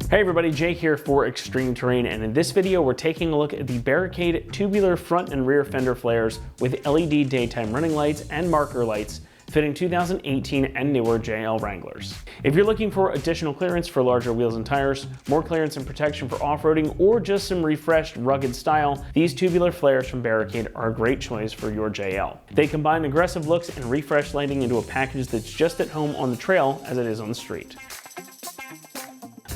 Hey everybody, Jake here for Extreme Terrain, and in this video we're taking a look at the Barricade tubular front and rear fender flares with LED daytime running lights and marker lights fitting 2018 and newer JL Wranglers. If you're looking for additional clearance for larger wheels and tires, more clearance and protection for off-roading, or just some refreshed rugged style, these tubular flares from Barricade are a great choice for your JL. They combine aggressive looks and refreshed lighting into a package that's just at home on the trail as it is on the street.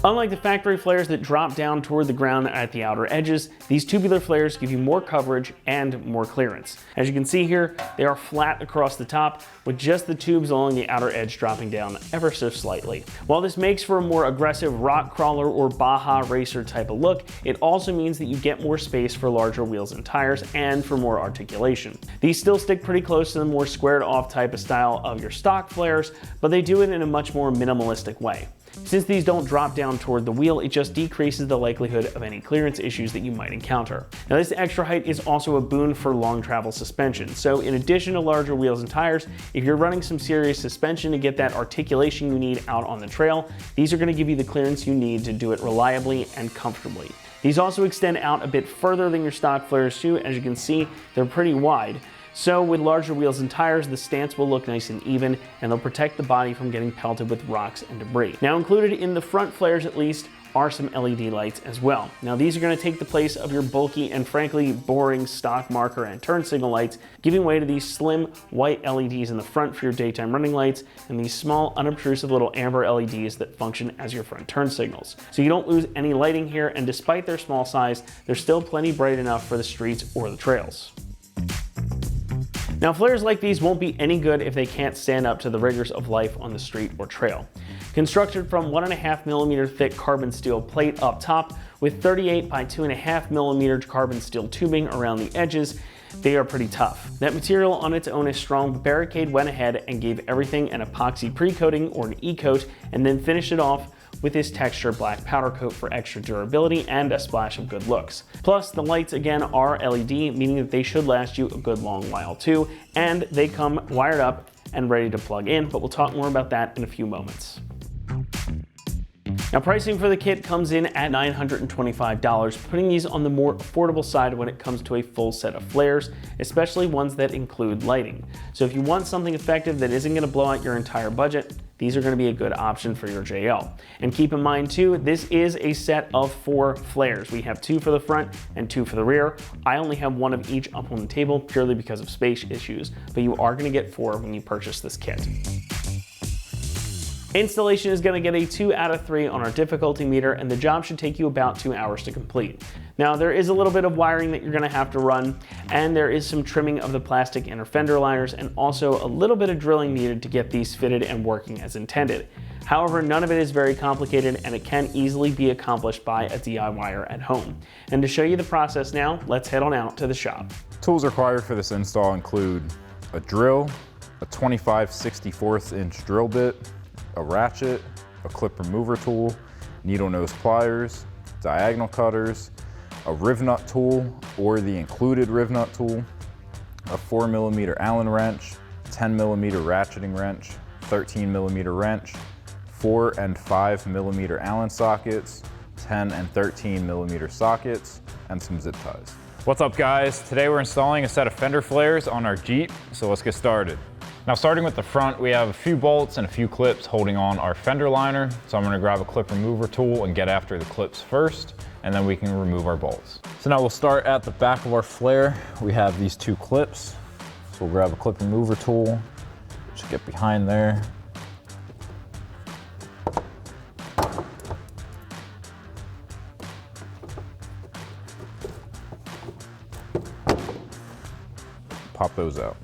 Unlike the factory flares that drop down toward the ground at the outer edges, these tubular flares give you more coverage and more clearance. As you can see here, they are flat across the top with just the tubes along the outer edge dropping down ever so slightly. While this makes for a more aggressive rock crawler or Baja racer type of look, it also means that you get more space for larger wheels and tires and for more articulation. These still stick pretty close to the more squared off type of style of your stock flares, but they do it in a much more minimalistic way. Since these don't drop down toward the wheel, it just decreases the likelihood of any clearance issues that you might encounter. Now, this extra height is also a boon for long travel suspension. So in addition to larger wheels and tires, if you're running some serious suspension to get that articulation you need out on the trail, these are going to give you the clearance you need to do it reliably and comfortably. These also extend out a bit further than your stock flares too. As you can see, they're pretty wide. So with larger wheels and tires, the stance will look nice and even, and they'll protect the body from getting pelted with rocks and debris. Now, included in the front flares at least are some LED lights as well. Now, these are going to take the place of your bulky and frankly boring stock marker and turn signal lights, giving way to these slim white LEDs in the front for your daytime running lights and these small unobtrusive little amber LEDs that function as your front turn signals. So you don't lose any lighting here, and despite their small size, they're still plenty bright enough for the streets or the trails. Now, flares like these won't be any good if they can't stand up to the rigors of life on the street or trail. Constructed from 1.5mm thick carbon steel plate up top with 38 by 2.5mm carbon steel tubing around the edges, they are pretty tough. That material on its own is strong, but Barricade went ahead and gave everything an epoxy pre-coating or an e-coat and then finished it off with this textured black powder coat for extra durability and a splash of good looks. Plus, the lights again are LED, meaning that they should last you a good long while too, and they come wired up and ready to plug in, but we'll talk more about that in a few moments. Now, pricing for the kit comes in at $925, putting these on the more affordable side when it comes to a full set of flares, especially ones that include lighting. So if you want something effective that isn't going to blow out your entire budget, these are going to be a good option for your JL. And keep in mind too, this is a set of 4 flares. We have 2 for the front and 2 for the rear. I only have 1 of each up on the table purely because of space issues, but you are going to get 4 when you purchase this kit. Installation is going to get a 2 out of 3 on our difficulty meter, and the job should take you about 2 hours to complete. Now, there is a little bit of wiring that you're going to have to run, and there is some trimming of the plastic inner fender liners, and also a little bit of drilling needed to get these fitted and working as intended. However, none of it is very complicated, and it can easily be accomplished by a DIYer at home. And to show you the process now, let's head on out to the shop. Tools required for this install include a drill, a 25/64 inch drill bit, a ratchet, a clip remover tool, needle nose pliers, diagonal cutters, a riv nut tool or the included riv nut tool, a 4mm Allen wrench, 10mm ratcheting wrench, 13mm wrench, 4 and 5mm Allen sockets, 10 and 13mm sockets, and some zip ties. What's up, guys? Today we're installing a set of fender flares on our Jeep, so let's get started. Now, starting with the front, we have a few bolts and a few clips holding on our fender liner. So I'm gonna grab a clip remover tool and get after the clips first, and then we can remove our bolts. So now we'll start at the back of our flare. We have these 2 clips. So we'll grab a clip remover tool, just get behind there. Pop those out.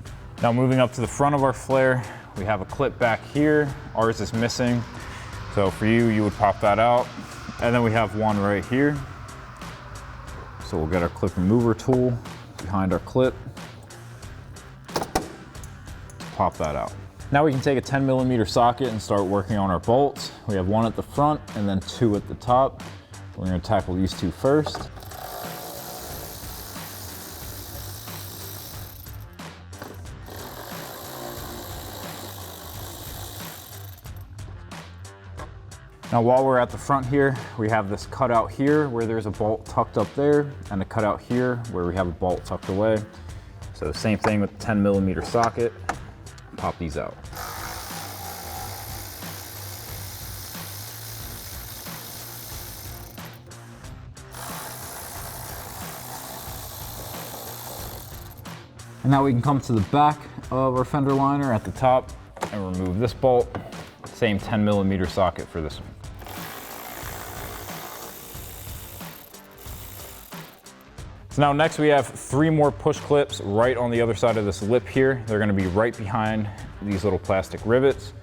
Now, moving up to the front of our flare, we have a clip back here. Ours is missing. So for you, you would pop that out. And then we have one right here. So we'll get our clip remover tool behind our clip. Pop that out. Now we can take a 10mm socket and start working on our bolts. We have 1 at the front and then 2 at the top. We're gonna tackle these 2 first. Now while we're at the front here, we have this cutout here where there's a bolt tucked up there, and a cutout here where we have a bolt tucked away. So same thing with the 10mm socket, pop these out. And now we can come to the back of our fender liner at the top and remove this bolt. Same 10mm socket for this one. So now next we have 3 more push clips right on the other side of this lip here. They're gonna be right behind these little plastic rivets.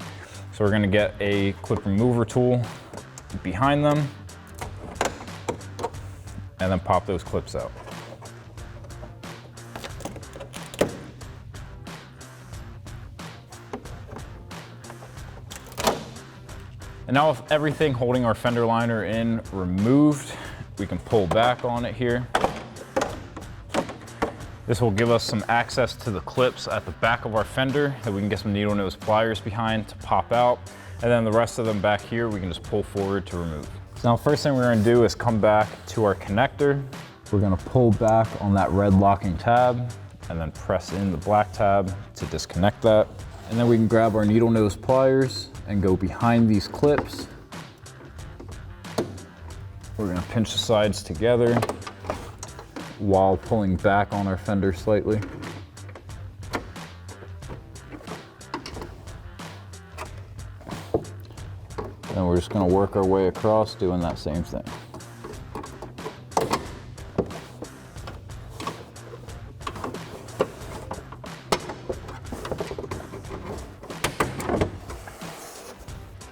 So we're gonna get a clip remover tool behind them and then pop those clips out. And now with everything holding our fender liner in removed, we can pull back on it here. This will give us some access to the clips at the back of our fender that we can get some needle nose pliers behind to pop out. And then the rest of them back here, we can just pull forward to remove. So now first thing we're gonna do is come back to our connector. We're gonna pull back on that red locking tab and then press in the black tab to disconnect that. And then we can grab our needle nose pliers and go behind these clips. We're gonna pinch the sides together while pulling back on our fender slightly. And we're just gonna work our way across doing that same thing.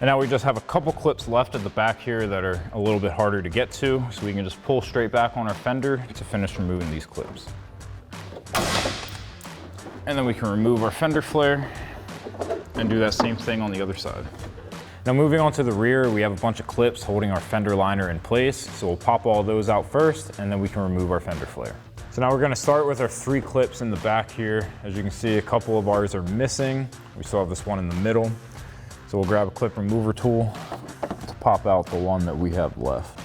And now we just have a couple clips left at the back here that are a little bit harder to get to, so we can just pull straight back on our fender to finish removing these clips. And then we can remove our fender flare and do that same thing on the other side. Now moving on to the rear, we have a bunch of clips holding our fender liner in place, so we'll pop all those out first and then we can remove our fender flare. So now we're gonna start with our 3 clips in the back here. As you can see, a couple of ours are missing. We still have this one in the middle. So we'll grab a clip remover tool to pop out the one that we have left.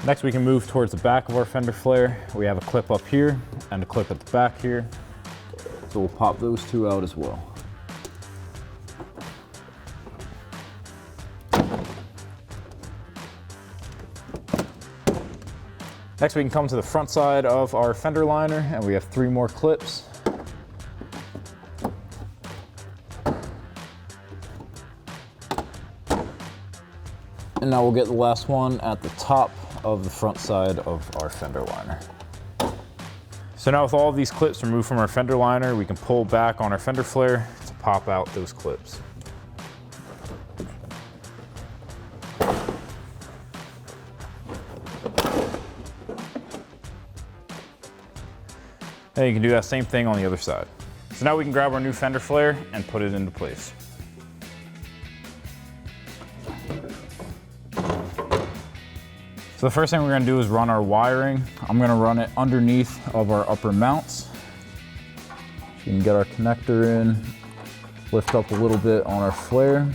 Next we can move towards the back of our fender flare. We have a clip up here and a clip at the back here. So we'll pop those 2 out as well. Next we can come to the front side of our fender liner and we have 3 more clips. And now we'll get the last one at the top of the front side of our fender liner. So now with all of these clips removed from our fender liner, we can pull back on our fender flare to pop out those clips. And you can do that same thing on the other side. So now we can grab our new fender flare and put it into place. So the first thing we're gonna do is run our wiring. I'm gonna run it underneath of our upper mounts. So you can get our connector in, lift up a little bit on our flare.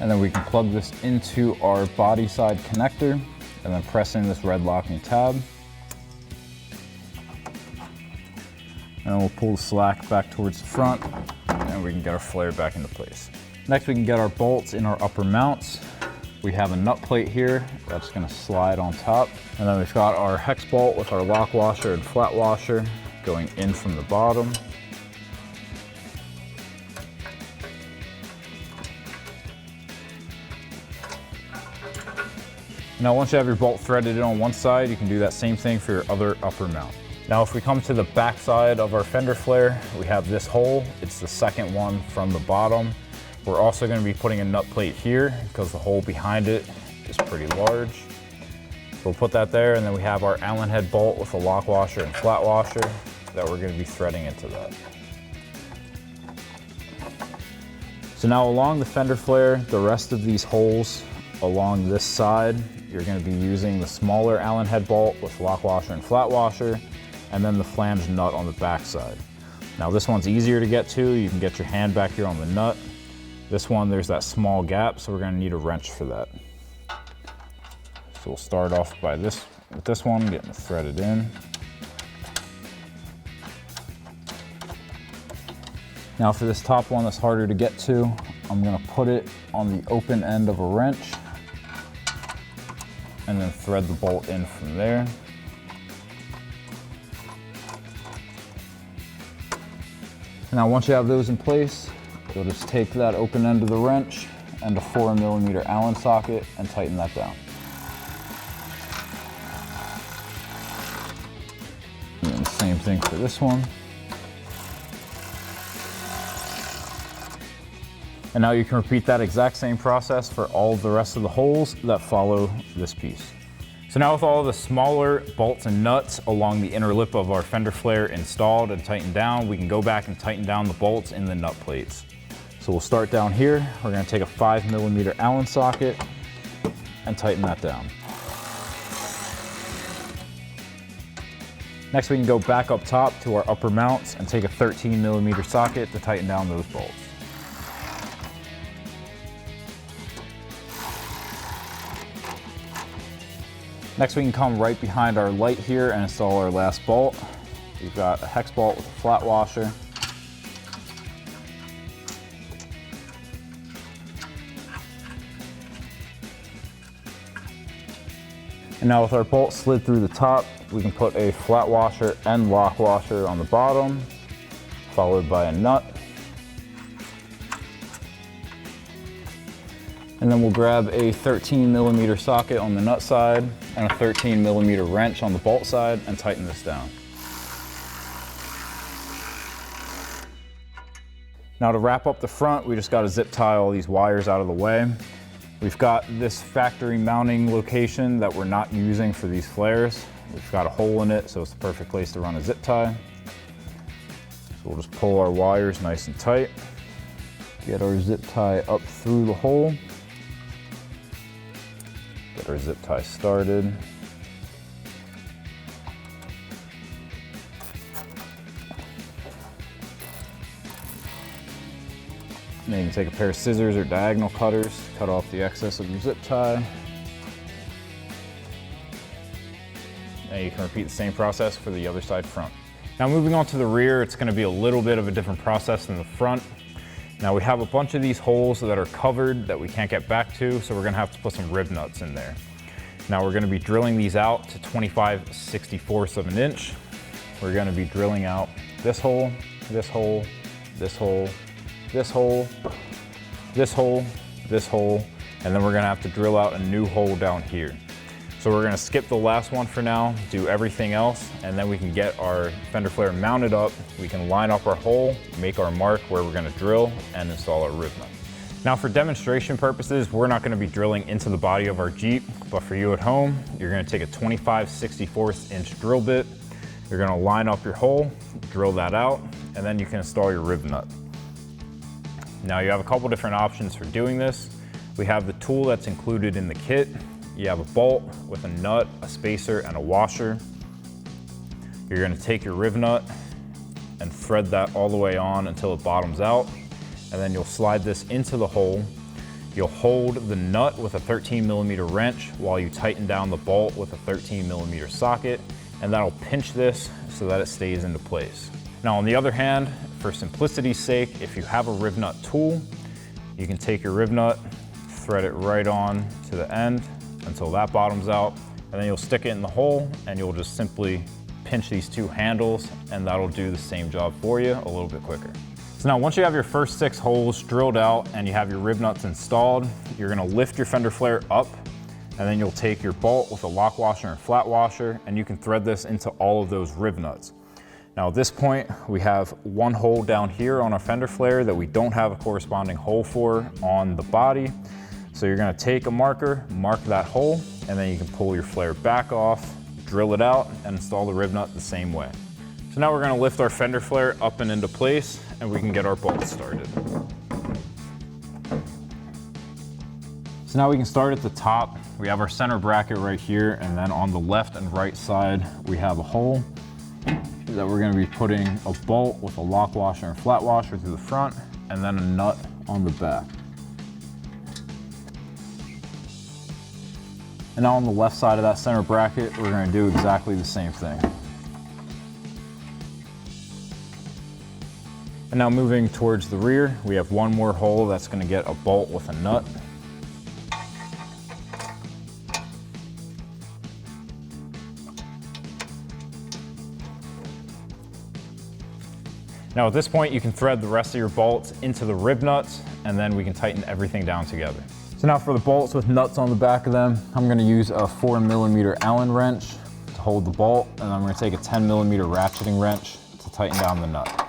And then we can plug this into our body side connector and then press in this red locking tab. And then we'll pull the slack back towards the front and we can get our flare back into place. Next we can get our bolts in our upper mounts. We have a nut plate here that's gonna slide on top. And then we've got our hex bolt with our lock washer and flat washer going in from the bottom. Now once you have your bolt threaded in on one side, you can do that same thing for your other upper mount. Now if we come to the back side of our fender flare, we have this hole. It's the second one from the bottom. We're also going to be putting a nut plate here because the hole behind it is pretty large. So we'll put that there, and then we have our Allen head bolt with a lock washer and flat washer that we're going to be threading into that. So now along the fender flare, the rest of these holes along this side, you're going to be using the smaller Allen head bolt with lock washer and flat washer, and then the flange nut on the back side. Now this one's easier to get to. You can get your hand back here on the nut. This one, there's that small gap, so we're going to need a wrench for that. So we'll start off with this one, getting it threaded in. Now for this top one that's harder to get to, I'm gonna put it on the open end of a wrench and then thread the bolt in from there. Now once you have those in place, you'll just take that open end of the wrench and a 4mm Allen socket and tighten that down. And then the same thing for this one. And now you can repeat that exact same process for all of the rest of the holes that follow this piece. So now with all the smaller bolts and nuts along the inner lip of our fender flare installed and tightened down, we can go back and tighten down the bolts in the nut plates. So we'll start down here. We're gonna take a 5mm Allen socket and tighten that down. Next we can go back up top to our upper mounts and take a 13mm socket to tighten down those bolts. Next we can come right behind our light here and install our last bolt. We've got a hex bolt with a flat washer. And now with our bolt slid through the top, we can put a flat washer and lock washer on the bottom, followed by a nut. And then we'll grab a 13mm socket on the nut side and a 13mm wrench on the bolt side and tighten this down. Now to wrap up the front, we just got to zip tie all these wires out of the way. We've got this factory mounting location that we're not using for these flares. We've got a hole in it, so it's the perfect place to run a zip tie. So we'll just pull our wires nice and tight. Get our zip tie up through the hole. Get our zip tie started. And then you can take a pair of scissors or diagonal cutters to cut off the excess of your zip tie. And you can repeat the same process for the other side front. Now moving on to the rear, it's going to be a little bit of a different process than the front. Now we have a bunch of these holes that are covered that we can't get back to, so we're going to have to put some rib nuts in there. Now we're going to be drilling these out to 25/64 of an inch. We're going to be drilling out this hole, this hole, this hole, this hole, this hole, this hole, and then we're going to have to drill out a new hole down here. So we're going to skip the last one for now, do everything else, and then we can get our fender flare mounted up. We can line up our hole, make our mark where we're going to drill, and install our rib nut. Now for demonstration purposes, we're not going to be drilling into the body of our Jeep, but for you at home, you're going to take a 25/64 inch drill bit. You're going to line up your hole, drill that out, and then you can install your rib nut. Now you have a couple different options for doing this. We have the tool that's included in the kit. You have a bolt with a nut, a spacer, and a washer. You're going to take your rib nut and thread that all the way on until it bottoms out. And then you'll slide this into the hole. You'll hold the nut with a 13mm wrench while you tighten down the bolt with a 13mm socket, and that'll pinch this so that it stays into place. Now on the other hand, for simplicity's sake, if you have a rib nut tool, you can take your rib nut, thread it right on to the end until that bottoms out, and then you'll stick it in the hole and you'll just simply pinch these two handles and that'll do the same job for you a little bit quicker. So now once you have your first 6 holes drilled out and you have your rib nuts installed, you're gonna lift your fender flare up, and then you'll take your bolt with a lock washer and flat washer and you can thread this into all of those rib nuts. Now at this point, we have one hole down here on our fender flare that we don't have a corresponding hole for on the body. So you're gonna take a marker, mark that hole, and then you can pull your flare back off, drill it out, and install the rib nut the same way. So now we're gonna lift our fender flare up and into place, and we can get our bolt started. So now we can start at the top. We have our center bracket right here, and then on the left and right side, we have a hole that we're gonna be putting a bolt with a lock washer and flat washer through the front, and then a nut on the back. And now on the left side of that center bracket, we're gonna do exactly the same thing. And now moving towards the rear, we have one more hole that's gonna get a bolt with a nut. Now at this point, you can thread the rest of your bolts into the rib nuts, and then we can tighten everything down together. So now for the bolts with nuts on the back of them, I'm gonna use a 4mm Allen wrench to hold the bolt, and I'm gonna take a 10mm ratcheting wrench to tighten down the nut.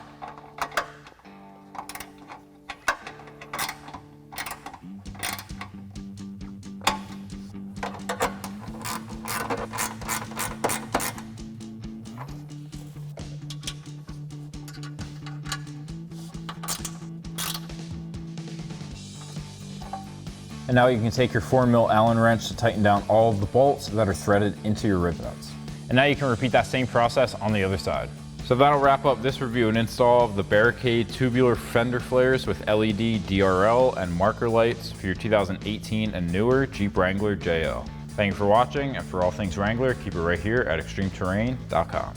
And now you can take your 4mm Allen wrench to tighten down all of the bolts that are threaded into your rib nuts. And now you can repeat that same process on the other side. So that'll wrap up this review and install of the Barricade tubular fender flares with LED DRL and marker lights for your 2018 and newer Jeep Wrangler JL. Thank you for watching, and for all things Wrangler, keep it right here at extremeterrain.com.